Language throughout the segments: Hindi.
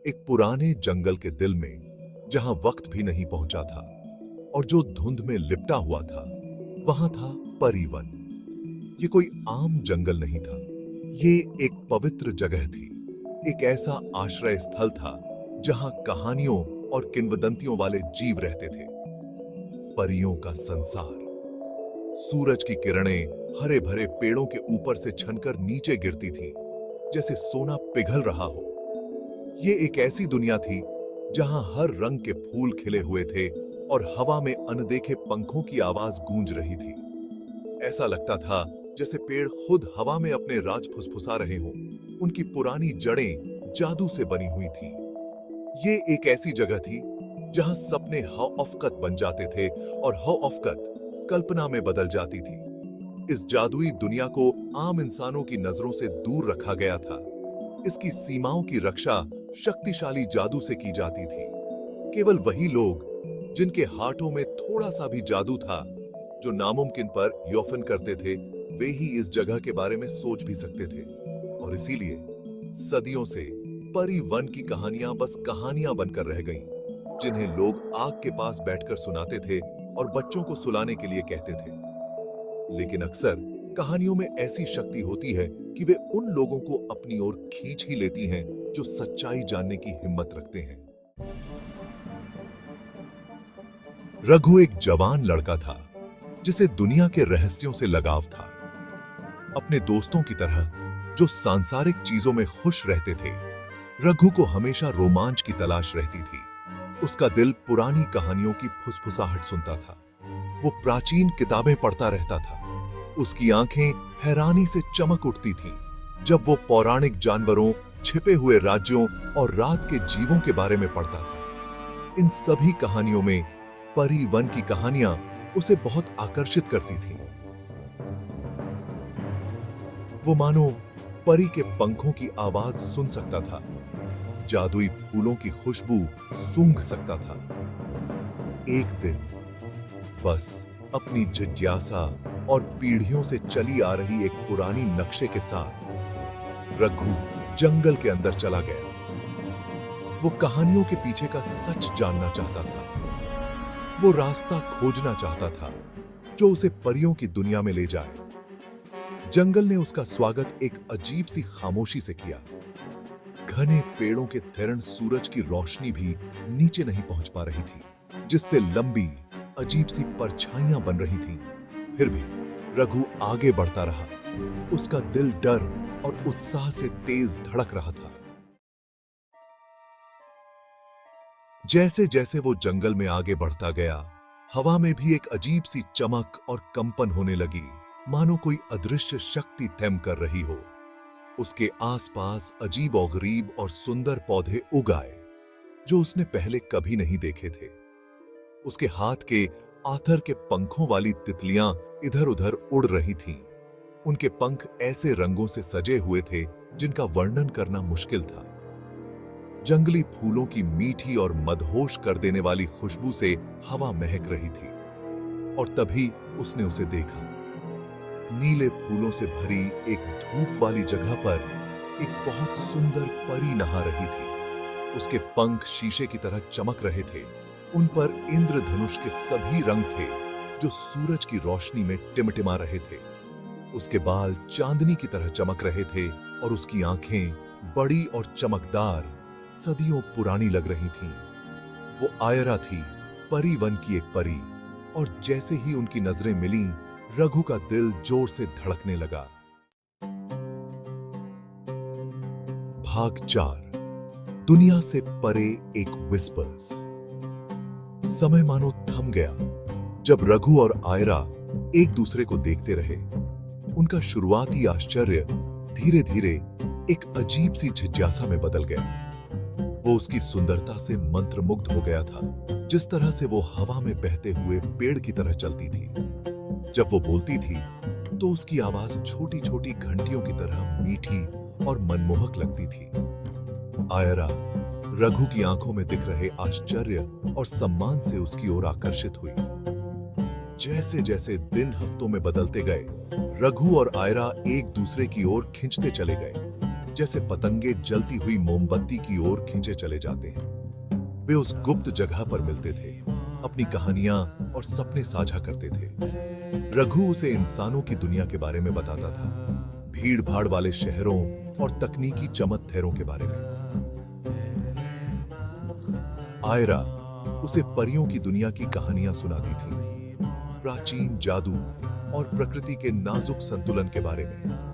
एक पुराने जंगल के दिल में, जहां वक्त भी नहीं पहुंचा था और जो धुंध में लिपटा हुआ था, वहां था परिवन। ये कोई आम जंगल नहीं था। ये एक पवित्र जगह थी। एक ऐसा आश्रय स्थल था जहां कहानियों और किंवदंतियों वाले जीव रहते थे। परियों का संसार। सूरज की किरणें हरे भरे पेड़ों के ऊपर से छनकर नीचे गिरती थी, जैसे सोना पिघल रहा हो। ये एक ऐसी दुनिया थी जहां हर रंग के फूल खिले हुए थे और हवा में अनदेखे पंखों की आवाज गूंज रही थी। ऐसा लगता था जैसे पेड़ खुद हवा में अपने राज फुसफुसा रहे हों। उनकी पुरानी जड़ें जादू से बनी हुई थी। ये एक ऐसी जगह थी जहां सपने हौअफ़क़त बन जाते थे और हौअफ़क़त कल्पना में बदल जाती थी। इस जादुई दुनिया को आम इंसानों की नजरों से दूर रखा गया था। इसकी सीमाओं की रक्षा शक्तिशाली जादू से की जाती थी। केवल वही लोग जिनके हाथों में थोड़ा सा भी जादू था, जो नामुमकिन पर यौफन करते थे, वे ही इस जगह के बारे में सोच भी सकते थे। और इसीलिए सदियों से परिवन की कहानियां बस कहानियां बनकर रह गईं, जिन्हें लोग आग के पास बैठकर सुनाते थे और बच्चों को सुलाने के लिए कहते थे। लेकिन अक्सर कहानियों में ऐसी शक्ति होती है कि वे उन लोगों को अपनी ओर खींच ही लेती हैं जो सच्चाई जानने की हिम्मत रखते हैं। रघु एक जवान लड़का था जिसे दुनिया के रहस्यों से लगाव था। अपने दोस्तों की तरह जो सांसारिक चीजों में खुश रहते थे, रघु को हमेशा रोमांच की तलाश रहती थी। उसका दिल पुरानी कहानियों की फुसफुसाहट सुनता था। वो प्राचीन किताबें पढ़ता रहता था। उसकी आंखें हैरानी से चमक उठती थीं जब वो पौराणिक जानवरों, छिपे हुए राज्यों और रात के जीवों के बारे में पढ़ता था। इन सभी कहानियों में परिवन की कहानियां उसे बहुत आकर्षित करती थीं। वो मानो परी के पंखों की आवाज सुन सकता था, जादुई फूलों की खुशबू सूंघ सकता था। एक दिन बस अपनी जिज्ञासा और पीढ़ियों से चली आ रही एक पुरानी नक्शे के साथ रघु जंगल के अंदर चला गया। वो कहानियों के पीछे का सच जानना चाहता था। वो रास्ता खोजना चाहता था जो उसे परियों की दुनिया में ले जाए। जंगल ने उसका स्वागत एक अजीब सी खामोशी से किया। घने पेड़ों के तरण सूरज की रोशनी भी नीचे नहीं पहुंच पा रही थी, जिससे लंबी अजीब सी परछाइयां बन रही थीं। फिर भी रघु आगे बढ़ता रहा। उसका दिल डर और उत्साह से तेज धड़क रहा था। जैसे जैसे वो जंगल में आगे बढ़ता गया, हवा में भी एक अजीब सी चमक और कंपन होने लगी, मानो कोई अदृश्य शक्ति थम कर रही हो। उसके आसपास अजीब और गरीब और सुंदर पौधे उग आए, जो उसने पहले कभी नहीं देखे थे। उसके हाथ के आथर के पंखों वाली तितलियां इधर उधर उड़ रही थीं। उनके पंख ऐसे रंगों से सजे हुए थे जिनका वर्णन करना मुश्किल था। जंगली फूलों की मीठी और मदहोश कर देने वाली खुशबू से हवा महक रही थी। और तभी उसने उसे देखा। नीले फूलों से भरी एक धूप वाली जगह पर एक बहुत सुंदर परी नहा रही थी। उसके पंख शीशे की तरह चमक रहे थे। उन पर इंद्रधनुष के सभी रंग थे जो सूरज की रोशनी में टिमटिमा रहे थे। उसके बाल चांदनी की तरह चमक रहे थे और उसकी आंखें बड़ी और चमकदार, सदियों पुरानी लग रही थीं। वो आयरा थी, परिवन की एक परी, और जैसे ही उनकी नजरें मिलीं, रघु का दिल जोर से धड़कने लगा। भाग 4। दुनिया से परे एक विस्पर्स। समय मानो थम गया जब रघु और आयरा एक दूसरे को देखते रहे। उनका शुरुआती आश्चर्य धीरे धीरे एक अजीब सी जिज्ञासा में बदल गया। वो उसकी सुंदरता से मंत्रमुग्ध हो गया था, जिस तरह से वो हवा में बहते हुए पेड़ की तरह चलती थी। जब वो बोलती थी तो उसकी आवाज छोटी छोटी घंटियों की तरह मीठी और मनमोहक लगती थी। आयरा रघु की आंखों में दिख रहे आश्चर्य और सम्मान से उसकी ओर आकर्षित हुई। जैसे जैसे दिन हफ्तों में बदलते गए, रघु और आयरा एक दूसरे की ओर खिंचते चले गए। जैसे पतंगे जलती हुई मोमबत्ती की ओर खींचे चले जाते हैं। वे उस गुप्त जगह पर मिलते थे, अपनी कहानियां और सपने साझा करते थे। रघु उसे इंसानों की दुनिया के बारे में बताता था, भीड़ भाड़ वाले शहरों और तकनीकी चमत्कारों के बारे में। आयरा उसे परियों की दुनिया की कहानियां सुनाती थी, प्राचीन जादू और प्रकृति के नाजुक संतुलन के बारे में।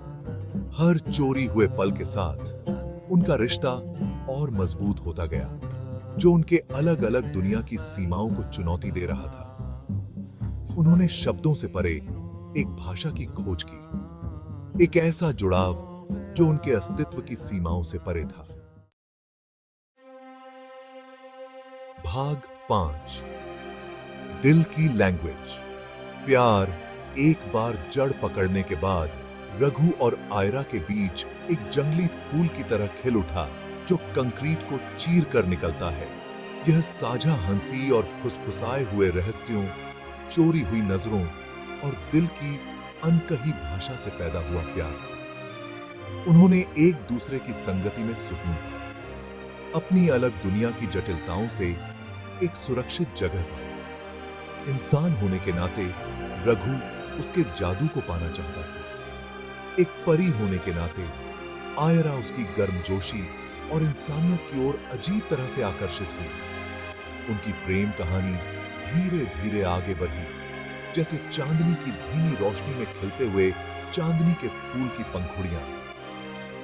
हर चोरी हुए पल के साथ उनका रिश्ता और मजबूत होता गया, जो उनके अलग अलग दुनिया की सीमाओं को चुनौती दे रहा था। उन्होंने शब्दों से परे एक भाषा की खोज की, एक ऐसा जुड़ाव जो उनके अस्तित्व की सीमाओं से परे था। भाग 5। दिल की लैंग्वेज। प्यार एक बार जड़ पकड़ने के बाद रघु और आयरा के बीच एक जंगली फूल की तरह खिल उठा, जो कंक्रीट को चीर कर निकलता है। यह साझा हंसी और फुसफुसाए हुए रहस्यों, चोरी हुई नजरों और दिल की अनकही भाषा से पैदा हुआ प्यार था। उन्होंने एक दूसरे की संगति में सुकून पाया, अपनी अलग दुनिया की जटिलताओं से एक सुरक्षित जगह पाई। इंसान होने के नाते रघु उसके जादू को पाना चाहता था, एक परी होने के नाते आयरा उसकी गर्मजोशी और इंसानियत की ओर अजीब तरह से आकर्षित हुई। उनकी प्रेम कहानी धीरे धीरे आगे बढ़ी, जैसे चांदनी की धीमी रोशनी में खिलते हुए चांदनी के फूल की पंखुड़ियां।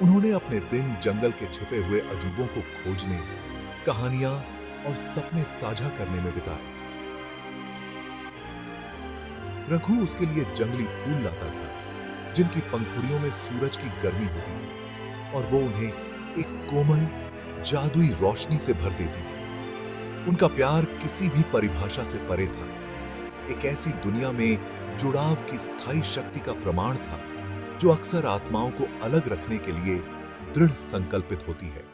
उन्होंने अपने दिन जंगल के छिपे हुए अजूबों को खोजने, कहानियां और सपने साझा करने में बिताए। रघु उसके लिए जंगली फूल लाता था, जिनकी पंखुड़ियों में सूरज की गर्मी होती थी, और वो उन्हें एक कोमल जादुई रोशनी से भर देती थी। उनका प्यार किसी भी परिभाषा से परे था, एक ऐसी दुनिया में जुड़ाव की स्थायी शक्ति का प्रमाण था, जो अक्सर आत्माओं को अलग रखने के लिए दृढ़ संकल्पित होती है।